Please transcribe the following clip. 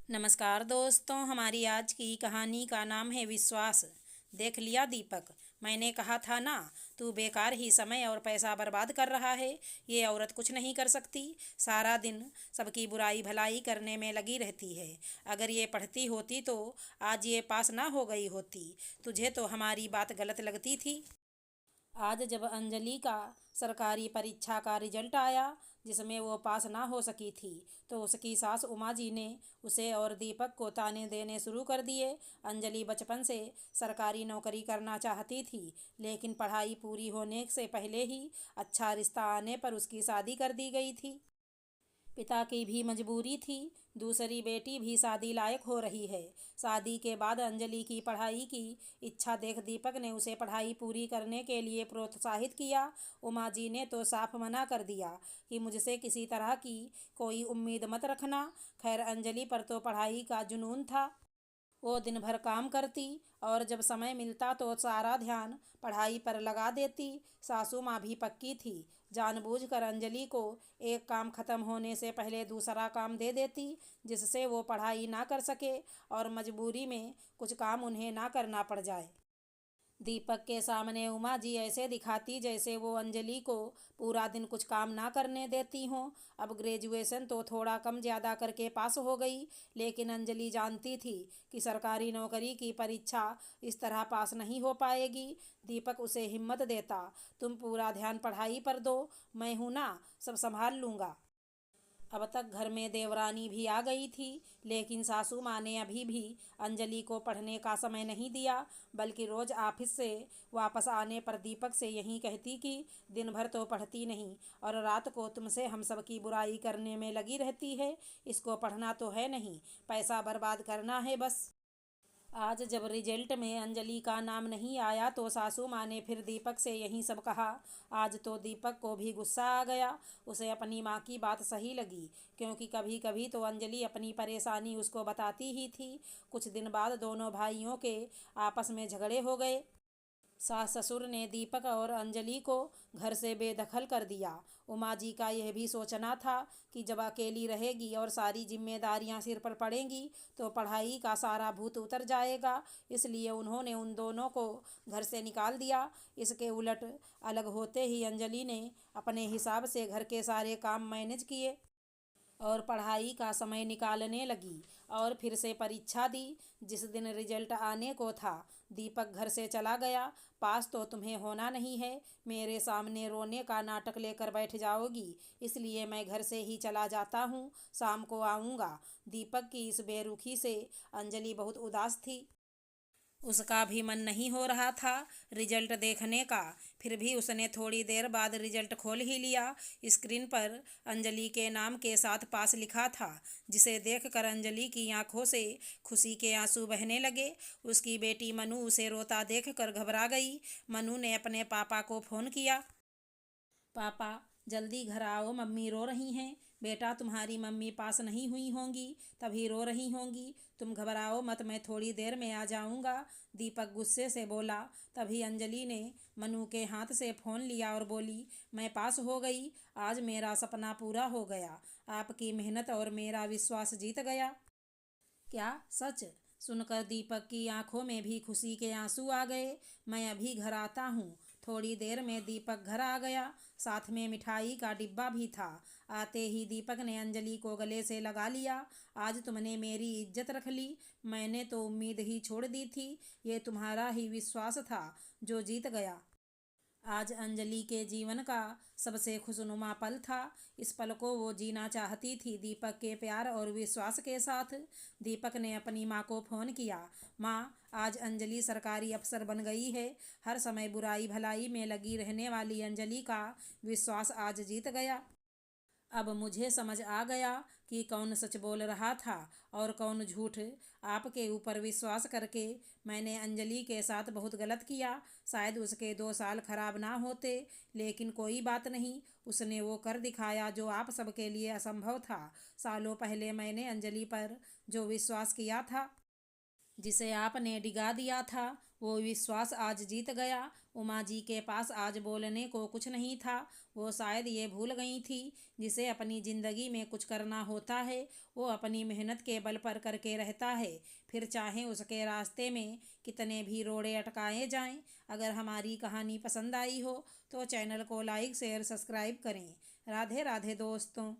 नमस्कार दोस्तों, हमारी आज की कहानी का नाम है विश्वास। देख लिया दीपक, मैंने कहा था ना, तू बेकार ही समय और पैसा बर्बाद कर रहा है। ये औरत कुछ नहीं कर सकती, सारा दिन सबकी बुराई भलाई करने में लगी रहती है। अगर ये पढ़ती होती तो आज ये पास ना हो गई होती। तुझे तो हमारी बात गलत लगती थी। आज जब अंजलि का सरकारी परीक्षा का रिजल्ट आया जिसमें वो पास ना हो सकी थी, तो उसकी सास उमा जी ने उसे और दीपक को ताने देने शुरू कर दिए। अंजलि बचपन से सरकारी नौकरी करना चाहती थी, लेकिन पढ़ाई पूरी होने से पहले ही अच्छा रिश्ता आने पर उसकी शादी कर दी गई थी। पिता की भी मजबूरी थी, दूसरी बेटी भी शादी लायक हो रही है। शादी के बाद अंजलि की पढ़ाई की इच्छा देख दीपक ने उसे पढ़ाई पूरी करने के लिए प्रोत्साहित किया। उमा जी ने तो साफ मना कर दिया कि मुझसे किसी तरह की कोई उम्मीद मत रखना। खैर, अंजलि पर तो पढ़ाई का जुनून था। वो दिन भर काम करती और जब समय मिलता तो सारा ध्यान पढ़ाई पर लगा देती। सासू माँ भी पक्की थी, जानबूझकर अंजलि को एक काम खत्म होने से पहले दूसरा काम दे देती, जिससे वो पढ़ाई ना कर सके और मजबूरी में कुछ काम उन्हें ना करना पड़ जाए। दीपक के सामने उमा जी ऐसे दिखाती जैसे वो अंजलि को पूरा दिन कुछ काम ना करने देती हों। अब ग्रेजुएशन तो थोड़ा कम ज़्यादा करके पास हो गई, लेकिन अंजलि जानती थी कि सरकारी नौकरी की परीक्षा इस तरह पास नहीं हो पाएगी। दीपक उसे हिम्मत देता, तुम पूरा ध्यान पढ़ाई पर दो, मैं हूँ ना, सब संभाल लूँगा। अब तक घर में देवरानी भी आ गई थी, लेकिन सासू माँ ने अभी भी अंजलि को पढ़ने का समय नहीं दिया, बल्कि रोज़ ऑफिस से वापस आने पर दीपक से यही कहती कि दिन भर तो पढ़ती नहीं और रात को तुमसे हम सब की बुराई करने में लगी रहती है। इसको पढ़ना तो है नहीं, पैसा बर्बाद करना है बस। आज जब रिजल्ट में अंजलि का नाम नहीं आया तो सासू माँ ने फिर दीपक से यही सब कहा। आज तो दीपक को भी गुस्सा आ गया। उसे अपनी माँ की बात सही लगी, क्योंकि कभी कभी तो अंजलि अपनी परेशानी उसको बताती ही थी। कुछ दिन बाद दोनों भाइयों के आपस में झगड़े हो गए। सास ससुर ने दीपक और अंजलि को घर से बेदखल कर दिया। उमा जी का यह भी सोचना था कि जब अकेली रहेगी और सारी जिम्मेदारियां सिर पर पड़ेंगी तो पढ़ाई का सारा भूत उतर जाएगा, इसलिए उन्होंने उन दोनों को घर से निकाल दिया। इसके उलट अलग होते ही अंजलि ने अपने हिसाब से घर के सारे काम मैनेज किए और पढ़ाई का समय निकालने लगी और फिर से परीक्षा दी। जिस दिन रिजल्ट आने को था, दीपक घर से चला गया। पास तो तुम्हें होना नहीं है, मेरे सामने रोने का नाटक लेकर बैठ जाओगी, इसलिए मैं घर से ही चला जाता हूँ, शाम को आऊँगा। दीपक की इस बेरुखी से अंजलि बहुत उदास थी। उसका भी मन नहीं हो रहा था रिजल्ट देखने का, फिर भी उसने थोड़ी देर बाद रिजल्ट खोल ही लिया। स्क्रीन पर अंजलि के नाम के साथ पास लिखा था, जिसे देखकर अंजलि की आंखों से खुशी के आंसू बहने लगे। उसकी बेटी मनु उसे रोता देखकर घबरा गई। मनु ने अपने पापा को फ़ोन किया। पापा, जल्दी घर आओ, मम्मी रो रही हैं। बेटा, तुम्हारी मम्मी पास नहीं हुई होंगी, तभी रो रही होंगी। तुम घबराओ मत, मैं थोड़ी देर में आ जाऊंगा। दीपक गुस्से से बोला। तभी अंजलि ने मनु के हाथ से फ़ोन लिया और बोली, मैं पास हो गई, आज मेरा सपना पूरा हो गया। आपकी मेहनत और मेरा विश्वास जीत गया। क्या सच? सुनकर दीपक की आंखों में भी खुशी के आंसू आ गए। मैं अभी घर आता हूँ। थोड़ी देर में दीपक घर आ गया, साथ में मिठाई का डिब्बा भी था। आते ही दीपक ने अंजलि को गले से लगा लिया। आज तुमने मेरी इज्जत रख ली, मैंने तो उम्मीद ही छोड़ दी थी। ये तुम्हारा ही विश्वास था जो जीत गया। आज अंजलि के जीवन का सबसे खुशनुमा पल था। इस पल को वो जीना चाहती थी, दीपक के प्यार और विश्वास के साथ। दीपक ने अपनी माँ को फ़ोन किया। माँ, आज अंजलि सरकारी अफसर बन गई है। हर समय बुराई भलाई में लगी रहने वाली अंजलि का विश्वास आज जीत गया। अब मुझे समझ आ गया कि कौन सच बोल रहा था और कौन झूठ। आपके ऊपर विश्वास करके मैंने अंजलि के साथ बहुत गलत किया। शायद उसके 2 साल खराब ना होते, लेकिन कोई बात नहीं, उसने वो कर दिखाया जो आप सबके लिए असंभव था। सालों पहले मैंने अंजलि पर जो विश्वास किया था, जिसे आपने डिगा दिया था, वो विश्वास आज जीत गया। उमा जी के पास आज बोलने को कुछ नहीं था। वो शायद ये भूल गई थी, जिसे अपनी ज़िंदगी में कुछ करना होता है वो अपनी मेहनत के बल पर करके रहता है, फिर चाहे उसके रास्ते में कितने भी रोड़े अटकाए जाएं। अगर हमारी कहानी पसंद आई हो तो चैनल को लाइक शेयर सब्सक्राइब करें। राधे राधे दोस्तों।